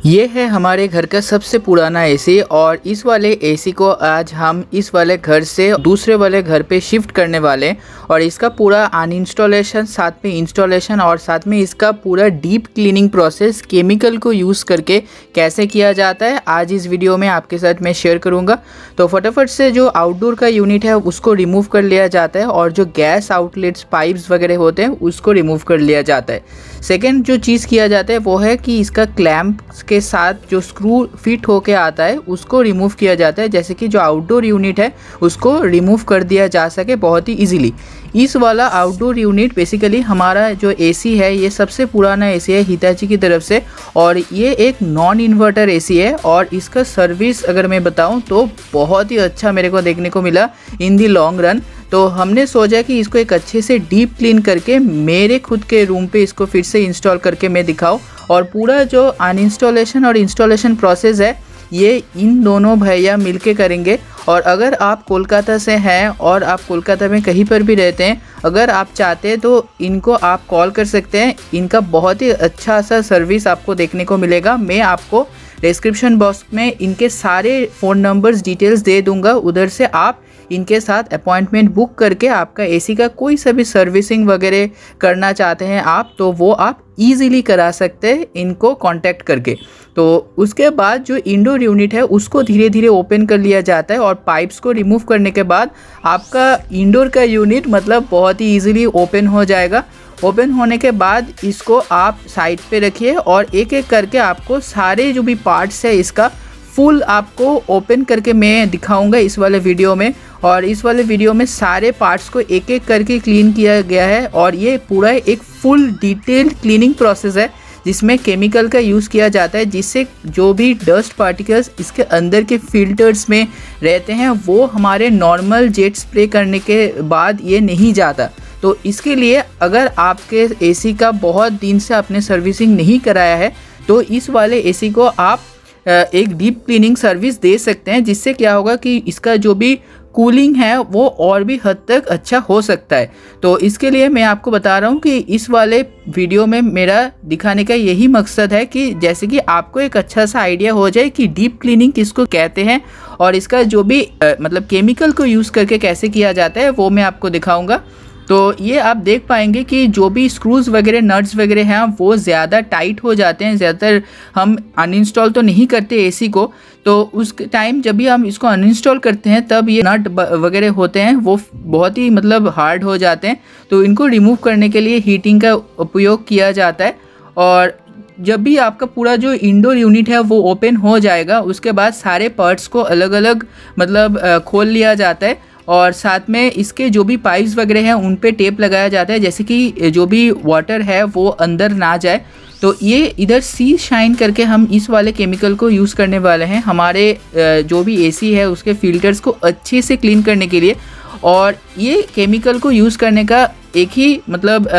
ये है हमारे घर का सबसे पुराना एसी और इस वाले एसी को आज हम इस वाले घर से दूसरे वाले घर पे शिफ्ट करने वाले हैं। और इसका पूरा अनइंस्टॉलेशन, साथ में इंस्टॉलेशन और साथ में इसका पूरा डीप क्लीनिंग प्रोसेस केमिकल को यूज़ करके कैसे किया जाता है आज इस वीडियो में आपके साथ मैं शेयर करूँगा। तो फटाफट से जो आउटडोर का यूनिट है उसको रिमूव कर लिया जाता है और जो गैस आउटलेट्स, पाइप्स वगैरह होते हैं उसको रिमूव कर लिया जाता है। सेकेंड जो चीज़ किया जाता है वो है कि इसका क्लैंप के साथ जो स्क्रू फिट होके आता है उसको रिमूव किया जाता है, जैसे कि जो आउटडोर यूनिट है उसको रिमूव कर दिया जा सके बहुत ही इजीली। इस वाला आउटडोर यूनिट बेसिकली हमारा जो एसी है ये सबसे पुराना एसी है हिताची की तरफ से और ये एक नॉन इन्वर्टर एसी है। और इसका सर्विस अगर मैं बताऊं तो बहुत ही अच्छा मेरे को देखने को मिला इन दी लॉन्ग रन। तो हमने सोचा कि इसको एक अच्छे से डीप क्लीन करके मेरे खुद के रूम पे इसको फिर से इंस्टॉल करके मैं दिखाऊं। और पूरा जो अनइंस्टॉलेशन और इंस्टॉलेशन प्रोसेस है ये इन दोनों भैया मिलके करेंगे। और अगर आप कोलकाता से हैं और आप कोलकाता में कहीं पर भी रहते हैं, अगर आप चाहते हैं तो इनको आप कॉल कर सकते हैं। इनका बहुत ही अच्छा सा सर्विस आपको देखने को मिलेगा। मैं आपको डिस्क्रिप्शन बॉक्स में इनके सारे फ़ोन नंबर्स डिटेल्स दे दूंगा, उधर से आप इनके साथ अपॉइंटमेंट बुक करके आपका एसी का कोई सा भी सर्विसिंग वगैरह करना चाहते हैं आप तो वो आप इजीली करा सकते हैं इनको कांटेक्ट करके। तो उसके बाद जो इंडोर यूनिट है उसको धीरे धीरे ओपन कर लिया जाता है और पाइप्स को रिमूव करने के बाद आपका इंडोर का यूनिट मतलब बहुत ही इजीली ओपन हो जाएगा। ओपन होने के बाद इसको आप साइड पे रखिए और एक एक करके आपको सारे जो भी पार्ट्स है इसका फुल आपको ओपन करके मैं दिखाऊंगा इस वाले वीडियो में। और इस वाले वीडियो में सारे पार्ट्स को एक एक करके क्लीन किया गया है और ये पूरा एक फुल डिटेल्ड क्लीनिंग प्रोसेस है जिसमें केमिकल का यूज़ किया जाता है, जिससे जो भी डस्ट पार्टिकल्स इसके अंदर के फिल्टर्स में रहते हैं वो हमारे नॉर्मल जेट स्प्रे करने के बाद ये नहीं जाता। तो इसके लिए अगर आपके एसी का बहुत दिन से आपने सर्विसिंग नहीं कराया है तो इस वाले एसी को आप एक डीप क्लीनिंग सर्विस दे सकते हैं, जिससे क्या होगा कि इसका जो भी कूलिंग है वो और भी हद तक अच्छा हो सकता है। तो इसके लिए मैं आपको बता रहा हूँ कि इस वाले वीडियो में मेरा दिखाने का यही मकसद है कि जैसे कि आपको एक अच्छा सा आइडिया हो जाए कि डीप क्लीनिंग किसको कहते हैं और इसका जो भी मतलब केमिकल को यूज़ करके कैसे किया जाता है वो मैं आपको दिखाऊँगा। तो ये आप देख पाएंगे कि जो भी स्क्रूज़ वगैरह, नट्स वगैरह हैं वो ज़्यादा टाइट हो जाते हैं। ज़्यादातर हम अनइंस्टॉल तो नहीं करते एसी को, तो उस टाइम जब भी हम इसको अनइंस्टॉल करते हैं तब ये नट वगैरह होते हैं वो बहुत ही मतलब हार्ड हो जाते हैं। तो इनको रिमूव करने के लिए हीटिंग का उपयोग किया जाता है। और जब भी आपका पूरा जो इंडोर यूनिट है वो ओपन हो जाएगा उसके बाद सारे पार्ट्स को अलग अलग मतलब खोल लिया जाता है और साथ में इसके जो भी पाइप्स वगैरह हैं उन पे टेप लगाया जाता है, जैसे कि जो भी वाटर है वो अंदर ना जाए। तो ये इधर सी शाइन करके हम इस वाले केमिकल को यूज़ करने वाले हैं हमारे जो भी एसी है उसके फिल्टर्स को अच्छे से क्लीन करने के लिए। और ये केमिकल को यूज़ करने का एक ही मतलब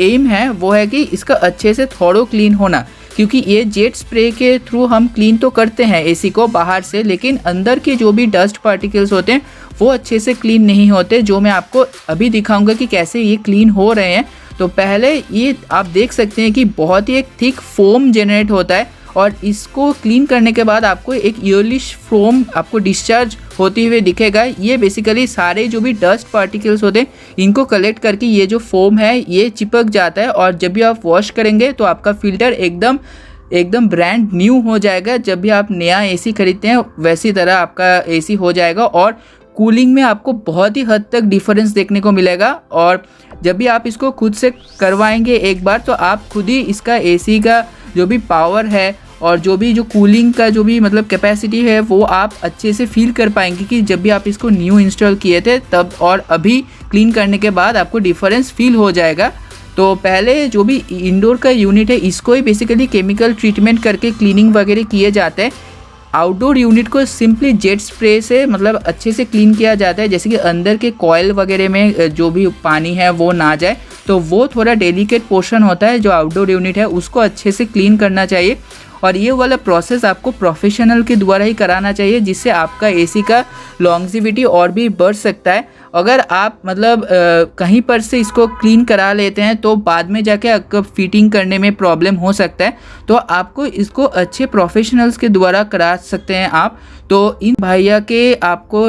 एम है, वो है कि इसका अच्छे से थोड़ो क्लीन होना, क्योंकि ये जेट स्प्रे के थ्रू हम क्लीन तो करते हैं एसी को बाहर से, लेकिन अंदर के जो भी डस्ट पार्टिकल्स होते हैं वो अच्छे से क्लीन नहीं होते, जो मैं आपको अभी दिखाऊंगा कि कैसे ये क्लीन हो रहे हैं। तो पहले ये आप देख सकते हैं कि बहुत ही एक थिक फोम जनरेट होता है और इसको क्लीन करने के बाद आपको एक येलोइश फोम आपको डिस्चार्ज होते हुए दिखेगा। ये बेसिकली सारे जो भी डस्ट पार्टिकल्स होते हैं इनको कलेक्ट करके ये जो फोम है ये चिपक जाता है और जब भी आप वॉश करेंगे तो आपका फ़िल्टर एकदम ब्रांड न्यू हो जाएगा। जब भी आप नया एसी खरीदते हैं वैसी तरह आपका एसी हो जाएगा और कूलिंग में आपको बहुत ही हद तक डिफरेंस देखने को मिलेगा। और जब भी आप इसको खुद से करवाएंगे एक बार तो आप खुद ही इसका एसी का जो भी पावर है और जो कूलिंग का जो भी मतलब कैपेसिटी है वो आप अच्छे से फील कर पाएंगे कि जब भी आप इसको न्यू इंस्टॉल किए थे तब और अभी क्लीन करने के बाद आपको डिफरेंस फील हो जाएगा। तो पहले जो भी इंडोर का यूनिट है इसको ही बेसिकली केमिकल ट्रीटमेंट करके क्लीनिंग वगैरह किए जाते हैं। आउटडोर यूनिट को सिंपली जेट स्प्रे से मतलब अच्छे से क्लीन किया जाता है, जैसे कि अंदर के कॉयल वगैरह में जो भी पानी है वो ना जाए, तो वो थोड़ा डेलिकेट पोर्शन होता है जो आउटडोर यूनिट है उसको अच्छे से क्लीन करना चाहिए। और ये वाला प्रोसेस आपको प्रोफेशनल के द्वारा ही कराना चाहिए, जिससे आपका एसी का लॉन्जिविटी और भी बढ़ सकता है। अगर आप मतलब कहीं पर से इसको क्लीन करा लेते हैं तो बाद में जाके आपको फिटिंग करने में प्रॉब्लम हो सकता है, तो आपको इसको अच्छे प्रोफेशनल्स के द्वारा करा सकते हैं आप। तो इन भैया के आपको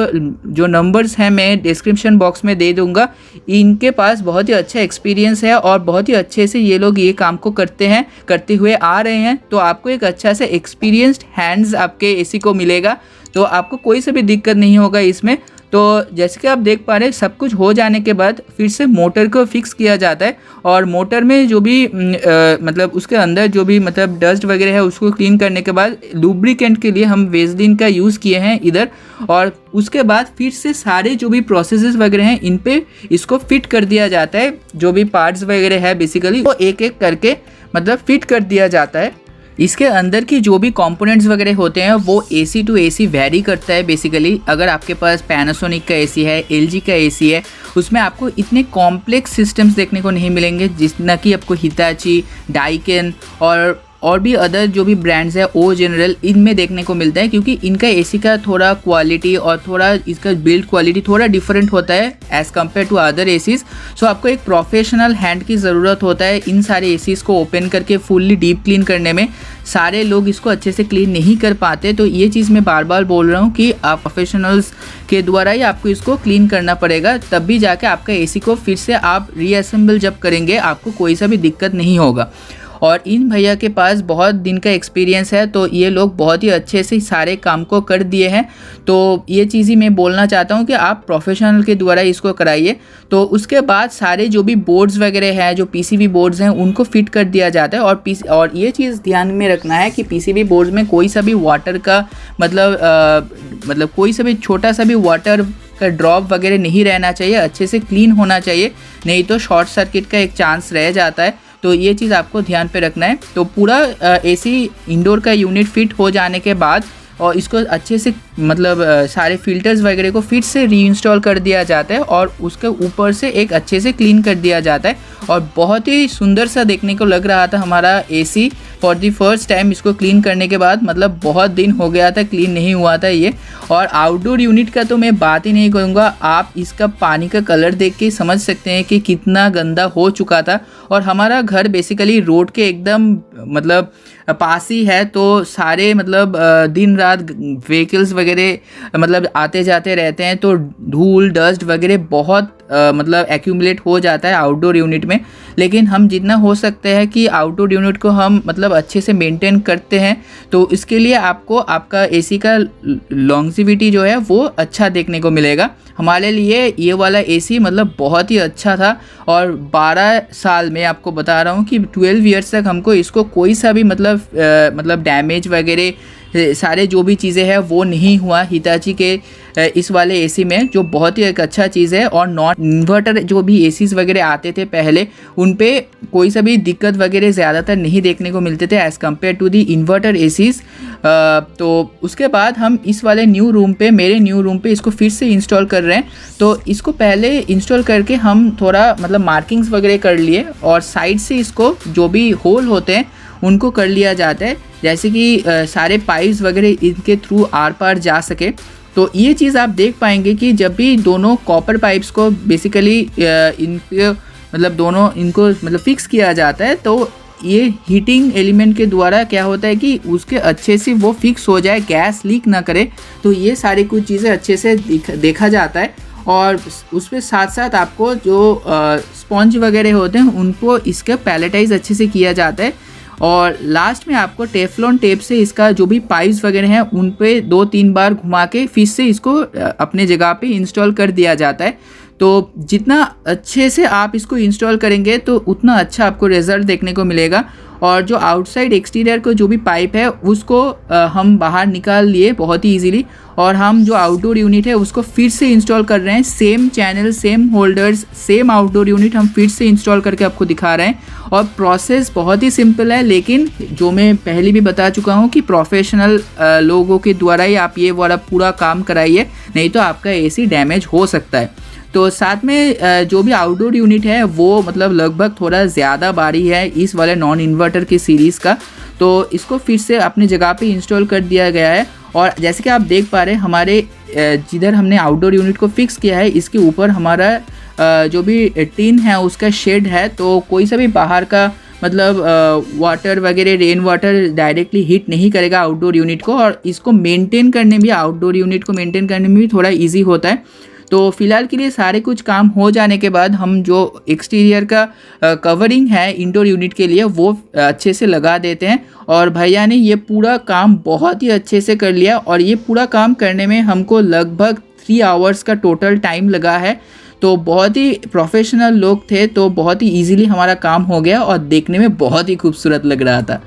जो नंबर्स हैं मैं डिस्क्रिप्शन बॉक्स में दे दूंगा। इनके पास बहुत ही अच्छा एक्सपीरियंस है और बहुत ही अच्छे से ये लोग ये काम को करते हुए आ रहे हैं। तो आपको एक अच्छा सा एक्सपीरियंस्ड हैंड्स आपके एसी को मिलेगा, तो आपको कोई सा भी दिक्कत नहीं होगा इसमें। तो जैसे कि आप देख पा रहे हैं, सब कुछ हो जाने के बाद फिर से मोटर को फिक्स किया जाता है और मोटर में जो भी मतलब उसके अंदर जो भी मतलब डस्ट वगैरह है उसको क्लीन करने के बाद लुब्रिकेंट के लिए हम वेस्लिन का यूज़ किए हैं इधर। और उसके बाद फिर से सारे जो भी प्रोसेसेस वगैरह हैं इन पे इसको फिट कर दिया जाता है। जो भी पार्ट्स वगैरह है बेसिकली वो एक एक करके मतलब फिट कर दिया जाता है। इसके अंदर की जो भी कंपोनेंट्स वगैरह होते हैं वो एसी टू एसी वेरी करता है बेसिकली। अगर आपके पास पैनासोनिक का एसी है, एलजी का एसी है, उसमें आपको इतने कॉम्प्लेक्स सिस्टम्स देखने को नहीं मिलेंगे जितना कि आपको हिताची, डाइकेन और भी अदर जो भी ब्रांड्स है ओ जनरल इनमें देखने को मिलता है, क्योंकि इनका एसी का थोड़ा क्वालिटी और थोड़ा इसका बिल्ड क्वालिटी थोड़ा डिफरेंट होता है as compare to other ACs. So आपको एक प्रोफेशनल हैंड की ज़रूरत होता है इन सारे एसीज़ को ओपन करके फुल्ली डीप क्लीन करने में। सारे लोग इसको अच्छे से क्लीन नहीं कर पाते, तो ये चीज़ मैं बार बार बोल रहा हूँ कि आप प्रोफेशनल्स के द्वारा ही आपको इसको क्लीन करना पड़ेगा, तब भी जाके आपका एसी को फिर से आप रीअसेंबल जब करेंगे आपको कोई सा भी दिक्कत नहीं होगा। और इन भैया के पास बहुत दिन का एक्सपीरियंस है, तो ये लोग बहुत ही अच्छे से सारे काम को कर दिए हैं। तो ये चीज़ ही मैं बोलना चाहता हूँ कि आप प्रोफेशनल के द्वारा इसको कराइए। तो उसके बाद सारे जो भी बोर्ड्स वगैरह हैं, जो पीसीबी बोर्ड्स हैं, उनको फिट कर दिया जाता है। और ये चीज़ ध्यान में रखना है कि पीसीबी बोर्ड्स में कोई सा भी वाटर का मतलब कोई सा भी छोटा सा भी वाटर का ड्रॉप वगैरह नहीं रहना चाहिए, अच्छे से क्लीन होना चाहिए, नहीं तो शॉर्ट सर्किट का एक चांस रह जाता है। तो ये चीज़ आपको ध्यान पे रखना है। तो पूरा एसी इंडोर का यूनिट फिट हो जाने के बाद और इसको अच्छे से मतलब सारे फिल्टर्स वगैरह को फिर से रीइंस्टॉल कर दिया जाता है और उसके ऊपर से एक अच्छे से क्लीन कर दिया जाता है। और बहुत ही सुंदर सा देखने को लग रहा था हमारा AC for the first time इसको क्लीन करने के बाद। मतलब बहुत दिन हो गया था क्लीन नहीं हुआ था ये। और आउटडोर यूनिट का तो मैं बात ही नहीं करूँगा, आप इसका पानी का कलर देख के समझ सकते हैं कि कितना गंदा हो चुका था। और हमारा घर बेसिकली रोड के एकदम मतलब पास ही है, तो सारे मतलब दिन रात व्हीकल्स वगैरह मतलब आते जाते रहते हैं, तो धूल डस्ट वगैरह बहुत मतलब एक्यूमुलेट हो जाता है आउटडोर यूनिट में। लेकिन हम जितना हो सकते हैं कि आउटडोर यूनिट को हम मतलब अच्छे से मेंटेन करते हैं, तो इसके लिए आपको आपका एसी का लॉन्जिविटी जो है वो अच्छा देखने को मिलेगा। हमारे लिए ये वाला एसी मतलब बहुत ही अच्छा था और 12 साल में आपको बता रहा हूँ कि 12 ईयर्स तक हमको इसको कोई सा भी मतलब डैमेज वगैरह सारे जो भी चीज़ें हैं वो नहीं हुआ हिताची के इस वाले एसी में, जो बहुत ही एक अच्छा चीज़ है। और नॉन इन्वर्टर जो भी एसीज़ वगैरह आते थे पहले, उन पे कोई सा भी दिक्कत वगैरह ज़्यादातर नहीं देखने को मिलते थे as compare to the inverter ACs. तो उसके बाद हम इस वाले मेरे न्यू रूम पे इसको फिर से इंस्टॉल कर रहे हैं। तो इसको पहले इंस्टॉल करके हम थोड़ा मतलब मार्किंग्स वगैरह कर लिए और साइड से इसको जो भी होल होते हैं उनको कर लिया जाता है, जैसे कि सारे पाइप्स वगैरह इनके थ्रू आर पार जा सके। तो ये चीज़ आप देख पाएंगे कि जब भी दोनों कॉपर पाइप्स को बेसिकली इनके मतलब दोनों इनको मतलब फिक्स किया जाता है, तो ये हीटिंग एलिमेंट के द्वारा क्या होता है कि उसके अच्छे से वो फिक्स हो जाए, गैस लीक ना करे। तो ये सारी कुछ चीज़ें अच्छे से देखा जाता है। और उसके साथ साथ आपको जो स्पॉन्ज वगैरह होते हैं उनको इसका पैलेटाइज अच्छे से किया जाता है। और लास्ट में आपको टेफ्लॉन टेप से इसका जो भी पाइप्स वगैरह हैं उन पे 2-3 बार घुमा के फिर से इसको अपने जगह पे इंस्टॉल कर दिया जाता है। तो जितना अच्छे से आप इसको इंस्टॉल करेंगे तो उतना अच्छा आपको रिज़ल्ट देखने को मिलेगा। और जो आउटसाइड एक्सटीरियर को जो भी पाइप है उसको हम बाहर निकाल लिए बहुत ही इजीली, और हम जो आउटडोर यूनिट है उसको फिर से इंस्टॉल कर रहे हैं। Same channel, same holders, same outdoor unit हम फिर से इंस्टॉल करके आपको दिखा रहे हैं। और प्रोसेस बहुत ही सिंपल है, लेकिन जो मैं पहले भी बता चुका हूँ कि प्रोफेशनल लोगों के द्वारा ही आप ये वाला पूरा काम कराइए, नहीं तो आपका एसी डैमेज हो सकता है। तो साथ में जो भी आउटडोर यूनिट है वो मतलब लगभग थोड़ा ज़्यादा भारी है इस वाले नॉन इन्वर्टर की सीरीज़ का। तो इसको फिर से अपनी जगह पे इंस्टॉल कर दिया गया है। और जैसे कि आप देख पा रहे हैं हमारे जिधर हमने आउटडोर यूनिट को फिक्स किया है इसके ऊपर हमारा जो भी टिन है उसका शेड है। तो कोई सा भी बाहर का मतलब वाटर वगैरह रेन वाटर डायरेक्टली हीट नहीं करेगा आउटडोर यूनिट को, और इसको मेंटेन करने भी आउटडोर यूनिट को मेंटेन करने में भी थोड़ा इजी होता है। तो फिलहाल के लिए सारे कुछ काम हो जाने के बाद हम जो एक्सटीरियर का कवरिंग है इंडोर यूनिट के लिए वो अच्छे से लगा देते हैं। और भैया ने ये पूरा काम बहुत ही अच्छे से कर लिया, और ये पूरा काम करने में हमको लगभग 3 आवर्स का टोटल टाइम लगा है। तो बहुत ही प्रोफेशनल लोग थे, तो बहुत ही इजीली हमारा काम हो गया और देखने में बहुत ही खूबसूरत लग रहा था।